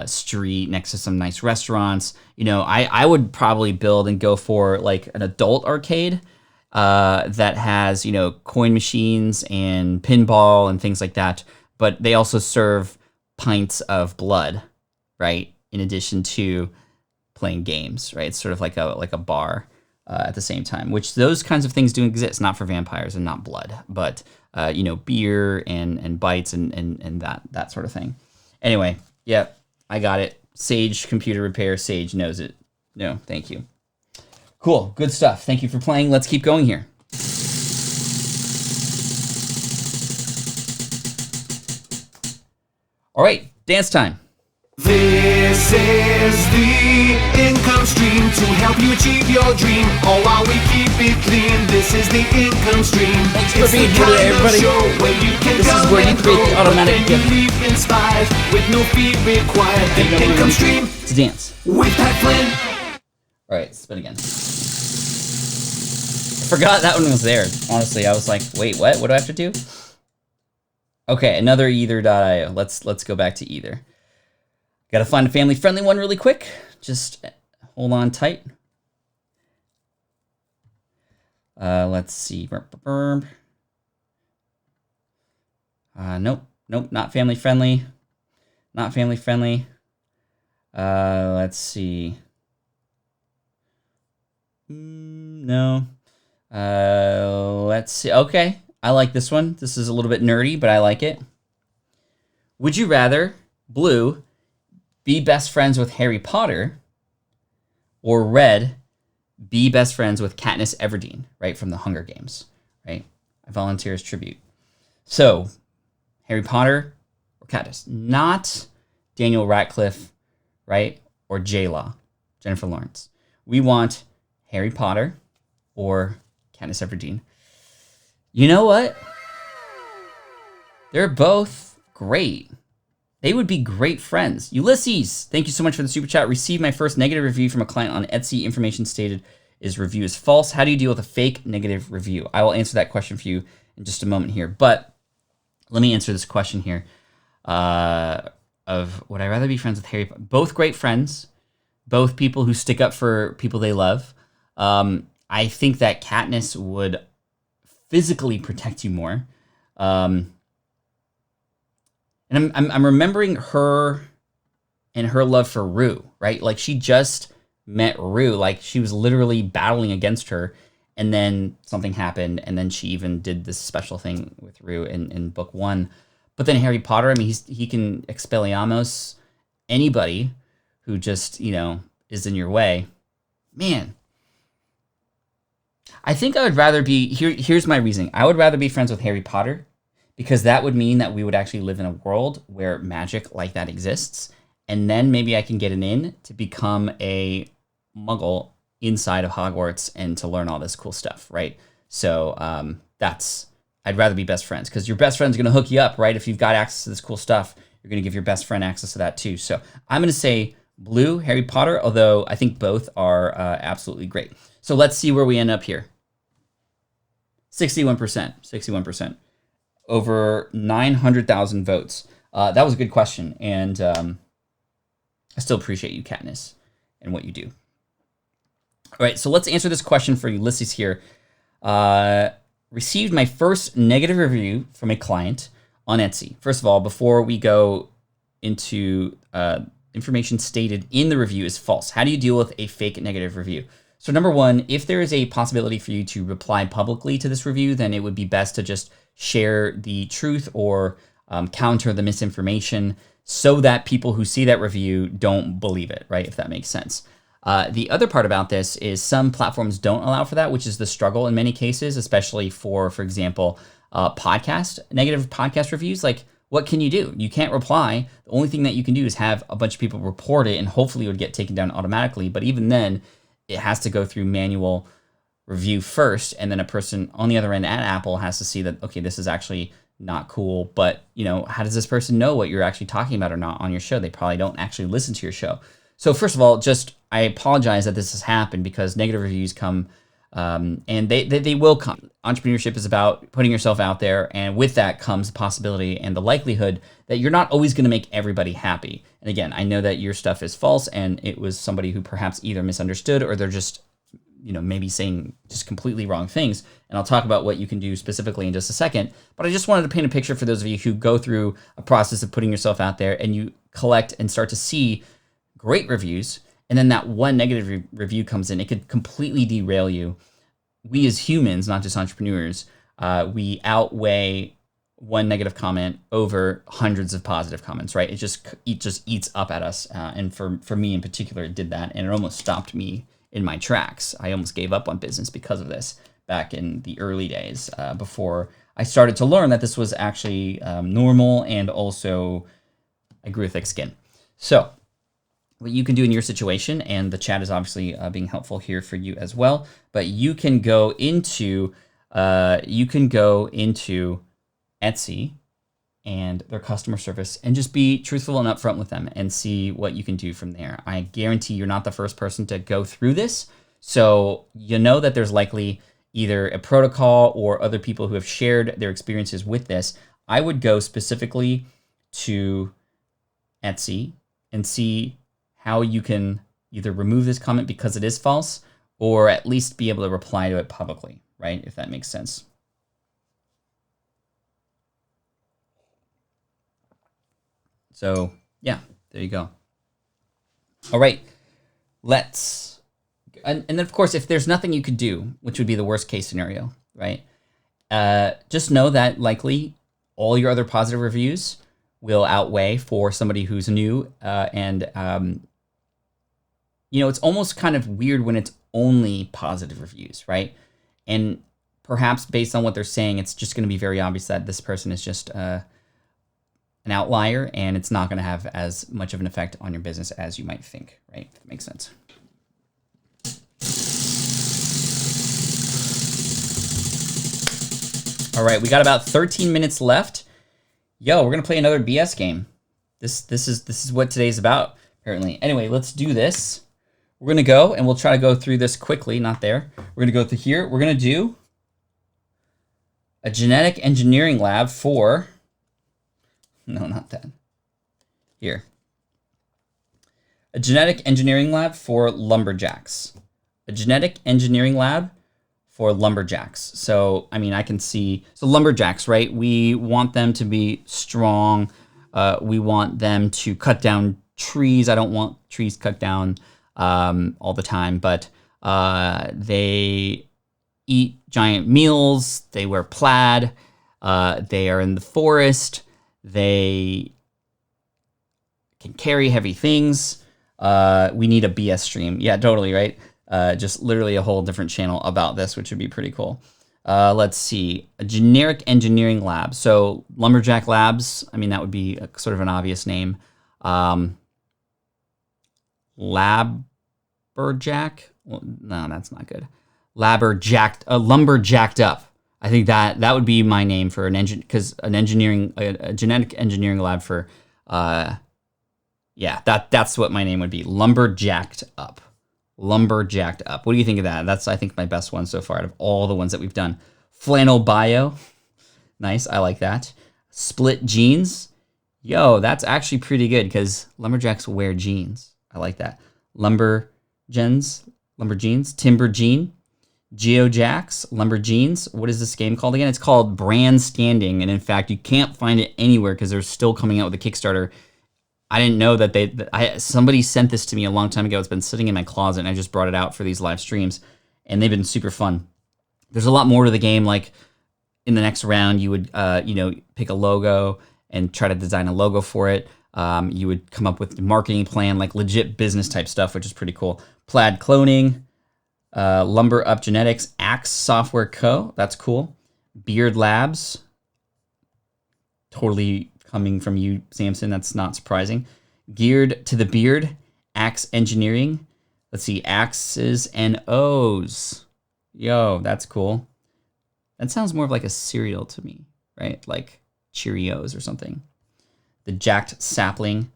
street next to some nice restaurants. I would probably build and go for like an adult arcade that has, coin machines and pinball and things like that. But they also serve pints of blood, right? In addition to playing games, right? It's sort of like a bar at the same time, which those kinds of things do exist, not for vampires and not blood, but beer and bites and that sort of thing. Anyway, yeah. I got it. Sage Computer Repair. Sage knows it. No, thank you. Cool. Good stuff. Thank you for playing. Let's keep going here. All right. Dance time. This is the income stream to help you achieve your dream, all while we keep it clean. This is the income stream. Thanks for being here today, everybody. This is where you create the automatic gift. Inspired with no fee required. The income stream to dance with Pat Flynn. All right, spin again. I forgot that one was there. Honestly, I was like, wait, what? What do I have to do? Okay, another either.io. Let's go back to either. Got to find a family-friendly one really quick. Just hold on tight. Let's see. Nope, not family-friendly. Not family-friendly. Let's see. No. Let's see. Okay, I like this one. This is a little bit nerdy, but I like it. Would you rather, blue, be best friends with Harry Potter, or red, be best friends with Katniss Everdeen, right, from the Hunger Games, right? I volunteer as tribute. So, Harry Potter or Katniss? Not Daniel Radcliffe, right? Or J-Law, Jennifer Lawrence. We want Harry Potter or Katniss Everdeen. You know what? They're both great. They would be great friends. Ulysses, thank you so much for the super chat. Received my first negative review from a client on Etsy. Information stated is review is false. How do you deal with a fake negative review? I will answer that question for you in just a moment here. But let me answer this question here. Of would I rather be friends with Harry Potter? Both great friends. Both people who stick up for people they love. I think that Katniss would physically protect you more. And I'm remembering her and her love for Rue, right? Like she just met Rue, like she was literally battling against her, and then something happened, and then she even did this special thing with Rue in book 1. But then Harry Potter, I mean, he can Expelliarmus anybody who just, is in your way. Man, I think I would rather be, here's my reasoning. I would rather be friends with Harry Potter because that would mean that we would actually live in a world where magic like that exists. And then maybe I can get an in to become a muggle inside of Hogwarts and to learn all this cool stuff, right? So I'd rather be best friends because your best friend's going to hook you up, right? If you've got access to this cool stuff, you're going to give your best friend access to that too. So I'm going to say blue, Harry Potter, although I think both are absolutely great. So let's see where we end up here. 61%. Over 900,000 votes. That was a good question. And I still appreciate you, Katniss, and what you do. All right, so let's answer this question for Ulysses here. Received my first negative review from a client on Etsy. First of all, before we go into information stated in the review is false. How do you deal with a fake negative review? So number one, if there is a possibility for you to reply publicly to this review, then it would be best to just share the truth or counter the misinformation so that people who see that review don't believe it, right? If that makes sense. The other part about this is some platforms don't allow for that, which is the struggle in many cases, especially for example, negative podcast reviews. Like, what can you do? You can't reply. The only thing that you can do is have a bunch of people report it, and hopefully it would get taken down automatically. But even then, it has to go through manual review first, and then a person on the other end at Apple has to see that, okay, this is actually not cool, but how does this person know what you're actually talking about or not on your show? They probably don't actually listen to your show. So first of all, I apologize that this has happened because negative reviews come, and they will come. Entrepreneurship is about putting yourself out there, and with that comes the possibility and the likelihood that you're not always going to make everybody happy. And again, I know that your stuff is false, and it was somebody who perhaps either misunderstood or they're just, maybe saying just completely wrong things. And I'll talk about what you can do specifically in just a second. But I just wanted to paint a picture for those of you who go through a process of putting yourself out there and you collect and start to see great reviews, and then that one negative review comes in. It could completely derail you. We as humans, not just entrepreneurs, we outweigh one negative comment over hundreds of positive comments, right? It just eats up at us. And for me in particular, it did that, and it almost stopped me in my tracks. I almost gave up on business because of this back in the early days, before I started to learn that this was actually normal, and also I grew a thick skin. So what you can do in your situation, and the chat is obviously being helpful here for you as well, but you can go into Etsy and their customer service and just be truthful and upfront with them and see what you can do from there. I guarantee you're not the first person to go through this, so that there's likely either a protocol or other people who have shared their experiences with this. I would go specifically to Etsy and see how you can either remove this comment because it is false, or at least be able to reply to it publicly, right? If that makes sense. So yeah, there you go. All right, and then of course, if there's nothing you could do, which would be the worst case scenario, right? Just know that likely all your other positive reviews will outweigh for somebody who's new, and it's almost kind of weird when it's only positive reviews, right? And perhaps based on what they're saying, it's just going to be very obvious that this person is just an outlier, and it's not going to have as much of an effect on your business as you might think, right? That makes sense. All right, we got about 13 minutes left. Yo, we're gonna play another BS game. This is what today's about, apparently. Anyway, let's do this. We're gonna go, and we'll try to go through this quickly. Not there. We're gonna go through here. We're gonna do a genetic engineering lab for. No, not that. Here. A genetic engineering lab for lumberjacks. A genetic engineering lab for lumberjacks. So, I mean, I can see, so lumberjacks, right? We want them to be strong. We want them to cut down trees. I don't want trees cut down all the time, but they eat giant meals. They wear plaid. They are in the forest. They can carry heavy things. We need a BS stream. Yeah, totally, right? Just literally a whole different channel about this, which would be pretty cool. Let's see, a generic engineering lab. So Lumberjack Labs, I mean, that would be sort of an obvious name. Lumberjack? Well, no, that's not good. Lumberjacked up. I think that would be my name for an engine, because a genetic engineering lab for, yeah, that's what my name would be. Lumberjacked up. Lumberjacked up. What do you think of that? That's, I think, my best one so far out of all the ones that we've done. Flannel bio. Nice. I like that. Split jeans. Yo, that's actually pretty good because lumberjacks wear jeans. I like that. Lumber jeans. Timber jean. Geojacks. Lumber jeans. What is this game called again? It's called Brand Standing. And in fact, you can't find it anywhere because they're still coming out with a Kickstarter. I didn't know that somebody sent this to me a long time ago. It's been sitting in my closet, and I just brought it out for these live streams, and they've been super fun. There's a lot more to the game. Like in the next round, you would, pick a logo and try to design a logo for it. You would come up with a marketing plan, like legit business type stuff, which is pretty cool. Plaid cloning, Lumber Up Genetics, Axe Software Co. That's cool. Beard Labs, totally coming from you, Samson, that's not surprising. Geared to the Beard, Axe Engineering. Let's see, Axes and O's. Yo, that's cool. That sounds more of like a cereal to me, right? Like Cheerios or something. The Jacked Sapling,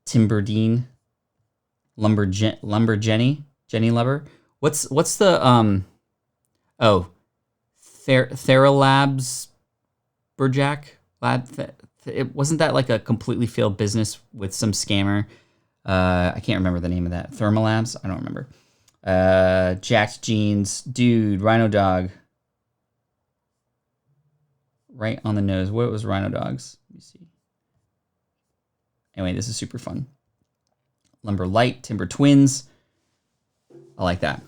Timberdine, Jenny Lumber. What's the Theralabs Burjack Lab? It wasn't that like a completely failed business with some scammer? I can't remember the name of that. Thermalabs? I don't remember. Jacked Jeans. Dude, Rhino Dog. Right on the nose. What was Rhino Dog's? Let me see. Anyway, this is super fun. Lumber Light. Timber Twins. I like that.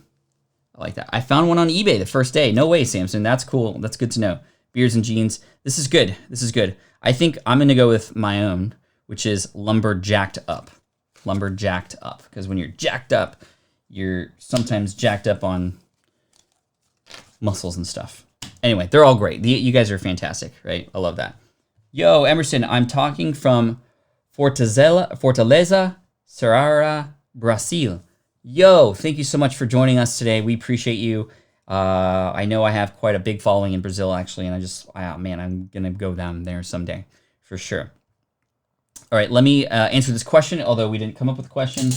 I found one on eBay the first day. No way, Samson. That's cool. That's good to know. Beards and Jeans. This is good. I think I'm going to go with my own, which is Lumberjacked Up. Lumberjacked Up. Because when you're jacked up, you're sometimes jacked up on muscles and stuff. Anyway, they're all great. You guys are fantastic, right? I love that. Yo, Emerson, I'm talking from Fortaleza, Ceará, Brazil. Yo, thank you so much for joining us today. We appreciate you. I know I have quite a big following in Brazil, actually, and I'm going to go down there someday for sure. All right, let me answer this question, although we didn't come up with a question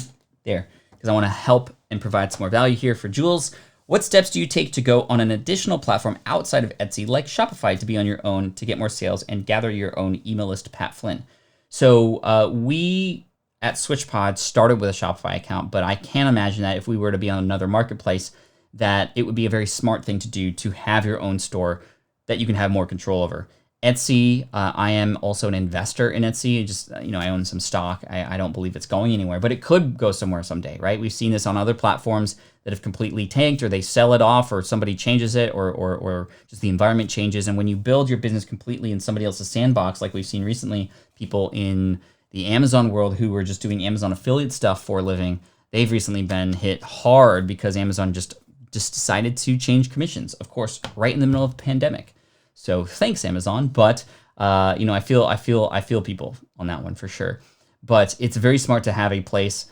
there, because I want to help and provide some more value here for Jules. What steps do you take to go on an additional platform outside of Etsy, like Shopify, to be on your own, to get more sales and gather your own email list, Pat Flynn? So we at SwitchPod started with a Shopify account, but I can't imagine that if we were to be on another marketplace, that it would be a very smart thing to do to have your own store that you can have more control over. Etsy, I am also an investor in Etsy. Just, I own some stock. I don't believe it's going anywhere, but it could go somewhere someday, right? We've seen this on other platforms that have completely tanked, or they sell it off, or somebody changes it, or just the environment changes. And when you build your business completely in somebody else's sandbox, like we've seen recently, people in the Amazon world who were just doing Amazon affiliate stuff for a living, they've recently been hit hard because Amazon just just decided to change commissions, of course, right in the middle of the pandemic. So thanks, Amazon. But I feel people on that one for sure. But it's very smart to have a place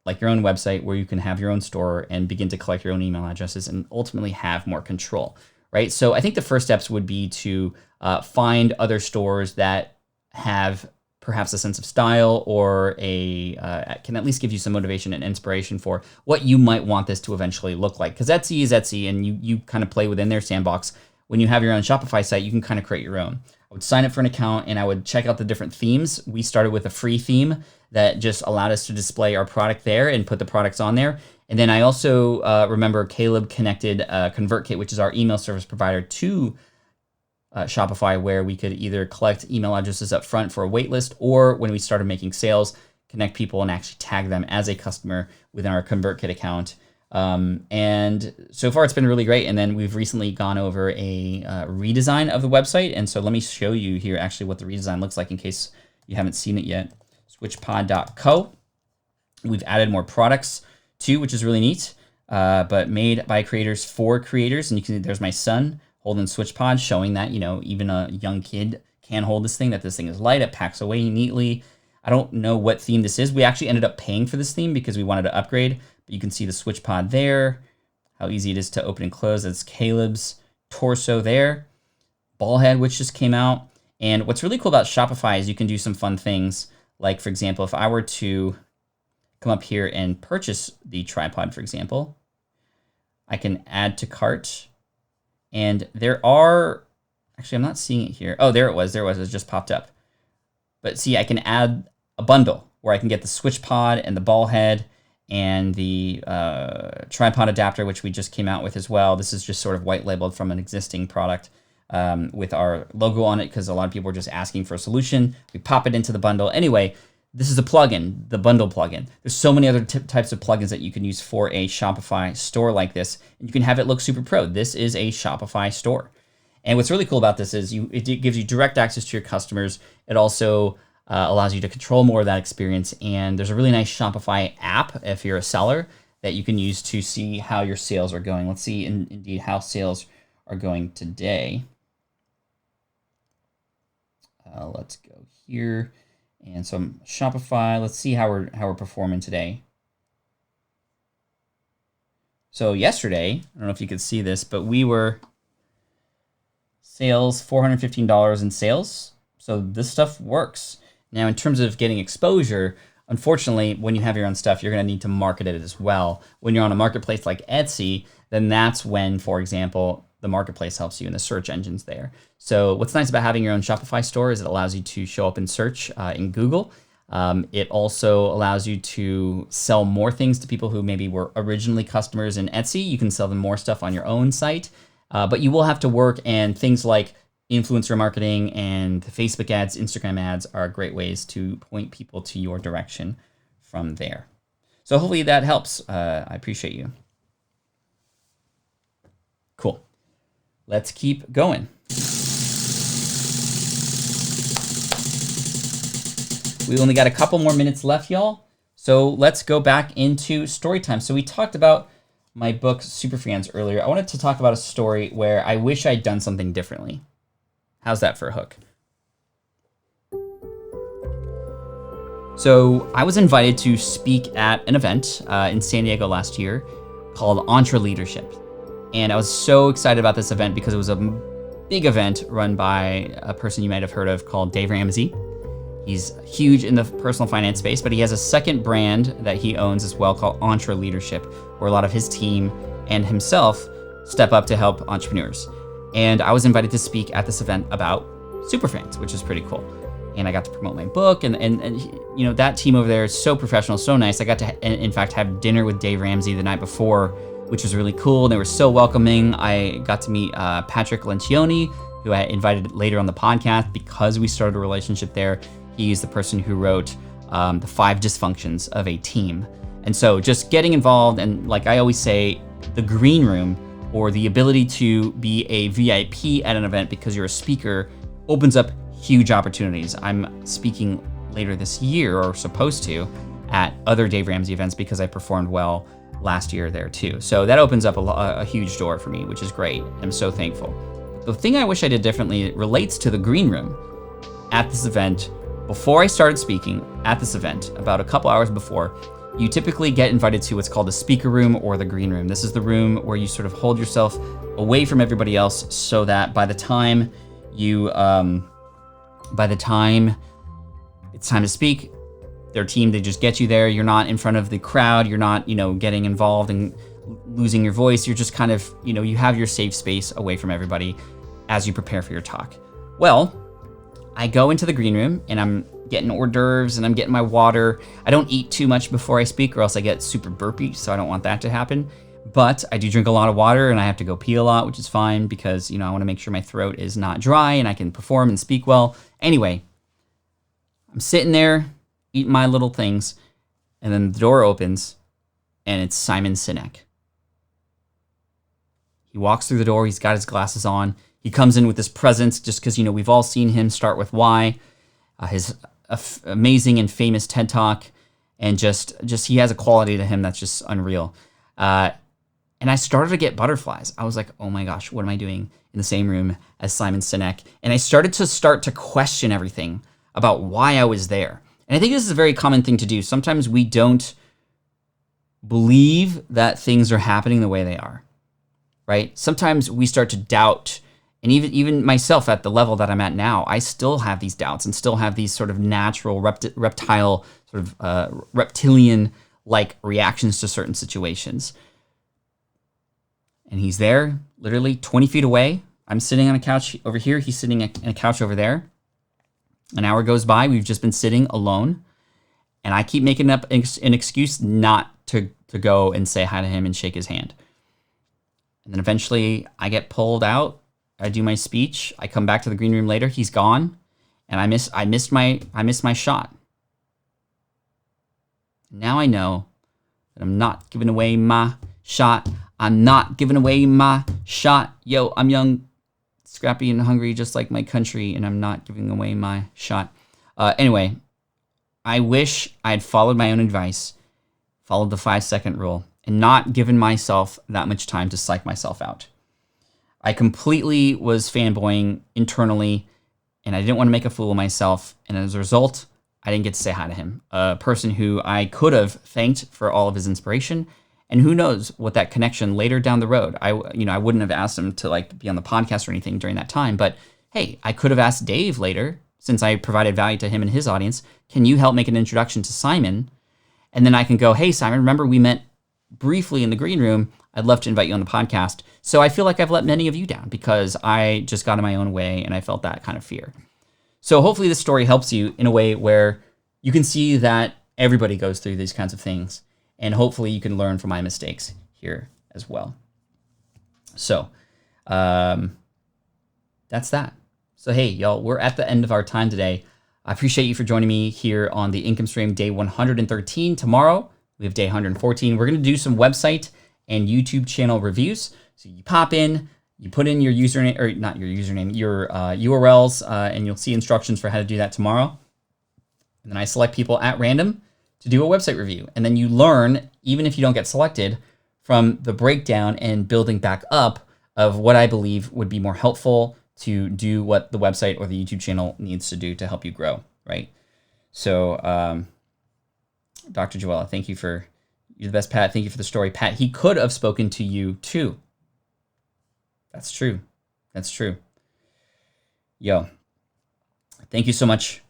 like your own website where you can have your own store and begin to collect your own email addresses and ultimately have more control, right? So I think the first steps would be to find other stores that have perhaps a sense of style or can at least give you some motivation and inspiration for what you might want this to eventually look like. Because Etsy is Etsy, and you kind of play within their sandbox. When you have your own Shopify site, you can kind of create your own. I would sign up for an account and I would check out the different themes. We started with a free theme that just allowed us to display our product there and put the products on there. And then I also remember Caleb connected ConvertKit, which is our email service provider, to Shopify, where we could either collect email addresses up front for a wait list, or when we started making sales, connect people and actually tag them as a customer within our ConvertKit account. And so far it's been really great. And then we've recently gone over a redesign of the website. And so let me show you here actually what the redesign looks like in case you haven't seen it yet. Switchpod.co. We've added more products too, which is really neat, but made by creators for creators. And you can see there's my son holding SwitchPod, showing that, even a young kid can hold this thing, that this thing is light, it packs away neatly. I don't know what theme this is. We actually ended up paying for this theme because we wanted to upgrade, but you can see the SwitchPod there, how easy it is to open and close. That's Caleb's torso there. Ballhead, which just came out. And what's really cool about Shopify is you can do some fun things. Like, for example, if I were to come up here and purchase the tripod, for example, I can add to cart. And there are, actually, I'm not seeing it here. Oh, there it was. It just popped up. But see, I can add a bundle where I can get the SwitchPod and the ball head and the tripod adapter, which we just came out with as well. This is just sort of white labeled from an existing product with our logo on it, because a lot of people are just asking for a solution. We pop it into the bundle. Anyway, this is a plugin, the bundle plugin. There's so many other types of plugins that you can use for a Shopify store like this, and you can have it look super pro. This is a Shopify store. And what's really cool about this is it gives you direct access to your customers. It also allows you to control more of that experience. And there's a really nice Shopify app, if you're a seller, that you can use to see how your sales are going. Let's see indeed how sales are going today. Let's go here. And so Shopify, let's see how we're performing today. So yesterday, I don't know if you could see this, but we were sales, $415 in sales. So this stuff works. Now, in terms of getting exposure, unfortunately, when you have your own stuff, you're going to need to market it as well. When you're on a marketplace like Etsy, then that's when, for example, the marketplace helps you in the search engines there. So what's nice about having your own Shopify store is it allows you to show up in search in Google. It also allows you to sell more things to people who maybe were originally customers in Etsy. You can sell them more stuff on your own site, but you will have to work, and things like influencer marketing and Facebook ads, Instagram ads are great ways to point people to your direction from there. So hopefully that helps. I appreciate you. Cool. Let's keep going. We only got a couple more minutes left, y'all. So let's go back into story time. So we talked about my book, Superfans, earlier. I wanted to talk about a story where I wish I'd done something differently. How's that for a hook? So I was invited to speak at an event in San Diego last year called EntreLeadership. And I was so excited about this event because it was a big event run by a person you might have heard of called Dave Ramsey. He's huge in the personal finance space, but he has a second brand that he owns as well called EntreLeadership, where a lot of his team and himself step up to help entrepreneurs. And I was invited to speak at this event about Superfans, which is pretty cool. And I got to promote my book, and you know, that team over there is so professional, so nice. I got to, in fact, have dinner with Dave Ramsey the night before, which was really cool. They were so welcoming. I got to meet Patrick Lencioni, who I invited later on the podcast because we started a relationship there. He's the person who wrote the 5 dysfunctions of a team. And so just getting involved, and like I always say, the green room, or the ability to be a VIP at an event because you're a speaker, opens up huge opportunities. I'm speaking later this year, or supposed to, at other Dave Ramsey events because I performed well last year there too. So that opens up a huge door for me, which is great. I'm so thankful. The thing I wish I did differently relates to the green room at this event. Before I started speaking at this event, about a couple hours before, you typically get invited to what's called the speaker room or the green room. This is the room where you sort of hold yourself away from everybody else so that by the time it's time to speak, their team, they just get you there. You're not in front of the crowd. You're not, getting involved and losing your voice. You're just kind of, you have your safe space away from everybody as you prepare for your talk. Well, I go into the green room and I'm getting hors d'oeuvres and I'm getting my water. I don't eat too much before I speak or else I get super burpy, so I don't want that to happen. But I do drink a lot of water and I have to go pee a lot, which is fine because, I want to make sure my throat is not dry and I can perform and speak well. Anyway, I'm sitting there eating my little things and then the door opens and it's Simon Sinek. He walks through the door. He's got his glasses on. He comes in with this presence just because, we've all seen him start with why, his amazing and famous TED Talk, and just he has a quality to him that's just unreal. And I started to get butterflies. I was like, oh my gosh, what am I doing in the same room as Simon Sinek? And I started to question everything about why I was there. And I think this is a very common thing to do. Sometimes we don't believe that things are happening the way they are, right? Sometimes we start to doubt. And even myself at the level that I'm at now, I still have these doubts and still have these sort of natural reptile, sort of reptilian-like reactions to certain situations. And he's there, literally 20 feet away. I'm sitting on a couch over here. He's sitting in a couch over there. An hour goes by. We've just been sitting alone. And I keep making up an excuse not to go and say hi to him and shake his hand. And then eventually I get pulled out. I do my speech. I come back to the green room later. He's gone, and I missed my shot. Now I know that I'm not giving away my shot. I'm not giving away my shot. Yo, I'm young, scrappy, and hungry, just like my country, and I'm not giving away my shot. Anyway, I wish I had followed my own advice, followed the 5-second rule, and not given myself that much time to psych myself out. I completely was fanboying internally, and I didn't want to make a fool of myself. And as a result, I didn't get to say hi to him, a person who I could have thanked for all of his inspiration. And who knows what that connection later down the road. I wouldn't have asked him to be on the podcast or anything during that time. But hey, I could have asked Dave later, since I provided value to him and his audience. Can you help make an introduction to Simon? And then I can go, hey, Simon, remember we met briefly in the green room. I'd love to invite you on the podcast. So I feel like I've let many of you down because I just got in my own way and I felt that kind of fear. So hopefully this story helps you in a way where you can see that everybody goes through these kinds of things. And hopefully you can learn from my mistakes here as well. So that's that. So hey, y'all, we're at the end of our time today. I appreciate you for joining me here on the Income Stream day 113. Tomorrow, we have day 114. We're going to do some website and YouTube channel reviews. So you pop in, you put in your username, or not your username, your URLs, and you'll see instructions for how to do that tomorrow. And then I select people at random to do a website review. And then you learn, even if you don't get selected, from the breakdown and building back up of what I believe would be more helpful to do what the website or the YouTube channel needs to do to help you grow, right? So, Dr. Joella, thank you for... You're the best, Pat. Thank you for the story. Pat, he could have spoken to you too. That's true. That's true. Yo, thank you so much.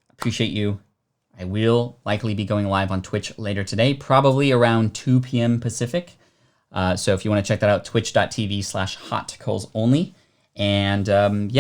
Appreciate you. I will likely be going live on Twitch later today, probably around 2 p.m. Pacific. So if you want to check that out, twitch.tv/hotcoalsonly. And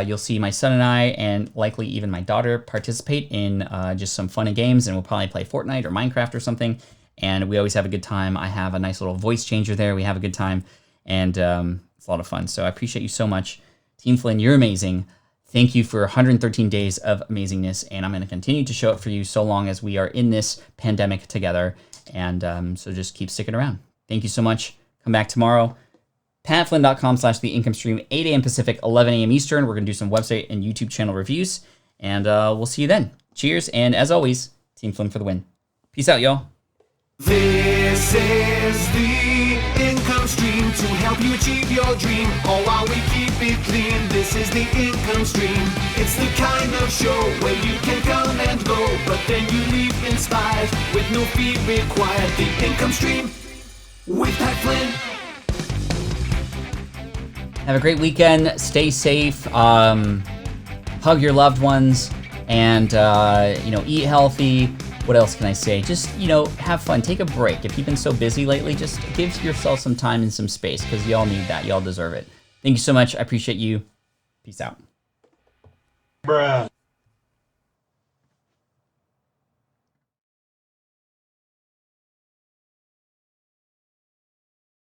you'll see my son and I, and likely even my daughter, participate in just some fun and games, and we'll probably play Fortnite or Minecraft or something. And we always have a good time. I have a nice little voice changer there. We have a good time, and it's a lot of fun. So I appreciate you so much. Team Flynn, you're amazing. Thank you for 113 days of amazingness, and I'm going to continue to show up for you so long as we are in this pandemic together. And so just keep sticking around. Thank you so much. Come back tomorrow. patflynn.com/theincomestream, 8 a.m. Pacific, 11 a.m. Eastern. We're going to do some website and YouTube channel reviews, and we'll see you then. Cheers, and as always, Team Flynn for the win. Peace out, y'all. This is the income stream to help you achieve your dream, all while we keep it clean. This is the income stream. It's the kind of show where you can come and go, but then you leave inspired with no fee required. The income stream with Pat Flynn. Have a great weekend. Stay safe. Hug your loved ones, and eat healthy. What else can I say? Just, have fun. Take a break. If you've been so busy lately, just give yourself some time and some space, because y'all need that. Y'all deserve it. Thank you so much. I appreciate you. Peace out. Bruh.